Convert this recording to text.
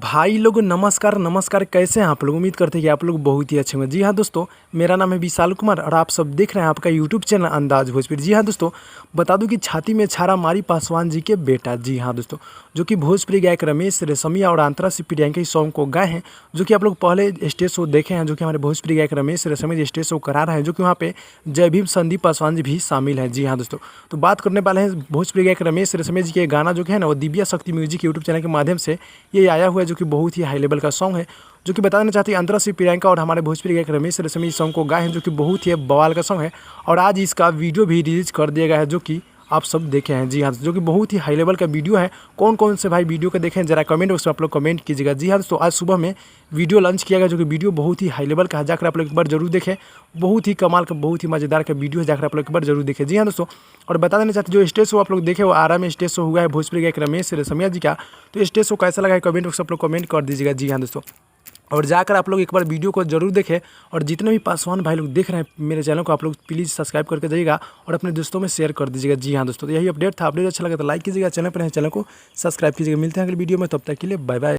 भाई लोग नमस्कार नमस्कार, कैसे हैं आप लोग। उम्मीद करते हैं कि आप लोग बहुत ही अच्छे होंगे। जी हाँ दोस्तों, मेरा नाम है विशाल कुमार और आप सब देख रहे हैं आपका यूट्यूब चैनल अंदाज भोजपुरी। जी हाँ दोस्तों, बता दूं कि छाती में छारा मारी पासवान जी के बेटा, जी हाँ दोस्तों, जो कि भोजपुरी गायक रमेश रेशमिया और आंतरा से प्रियंका इस सॉन्ग को गाए हैं, जो कि आप लोग पहले स्टेज शो देखे हैं, जो कि हमारे भोजपुरी गायक रमेश रेशमिया स्टेज शो करा रहे हैं, जो कि वहाँ पे जय भीम संदीप पासवान जी भी शामिल हैं। जी हाँ दोस्तों, तो बात करने वाले हैं भोजपुरी गायक रमेश रेशमिया जी के गाना जो कि है ना, वो दिव्या शक्ति म्यूजिक यूट्यूब चैनल के माध्यम से ये आया हुआ है, जो कि बहुत ही हाई लेवल का सॉन्ग है, जो कि बताना चाहती है अंतरा से प्रियंका और हमारे भोजपुरी गायक रमेश रेशमिया सॉन्ग को गाए हैं, जो कि बहुत ही बवाल का सॉन्ग है। और आज इसका वीडियो भी रिलीज कर दिया गया है, जो कि आप सब देखे हैं। जी हाँ, जो कि बहुत ही हाई लेवल का वीडियो है। कौन कौन से भाई वीडियो को देखें जरा कमेंट बॉक्स में आप लोग कमेंट कीजिएगा। जी हाँ दोस्तों, आज सुबह में वीडियो लॉन्च किया गया, जो कि वीडियो बहुत ही हाई लेवल का है, जाकर आप लोग एक बार जरूर देखें। बहुत ही कमाल का, बहुत ही मज़ेदार का वीडियो है, जाकर आप लोग एक बार जरूर देखें। जी हाँ दोस्तों, और बता देना चाहते जो स्टेज शो आप लोग देखे वो आरा में स्टेज शो हुआ है भोजपुरी गायक रमेश रेशमिया जी का। तो स्टेज शो कैसा लगा है कमेंट बॉक्स आप लोग कमेंट कर दीजिएगा। जी हाँ दोस्तों, और जाकर आप लोग एक बार वीडियो को जरूर देखें। और जितने भी पासवान भाई लोग देख रहे हैं मेरे चैनल को, आप लोग प्लीज़ सब्सक्राइब करके जाइएगा और अपने दोस्तों में शेयर कर दीजिएगा। जी हाँ दोस्तों, तो यही अपडेट था। अपडेट अच्छा लगा तो लाइक कीजिएगा, चैनल पर है चैनल को सब्सक्राइब कीजिएगा। मिलते हैं अगले वीडियो में, तब तक के लिए बाय बाय।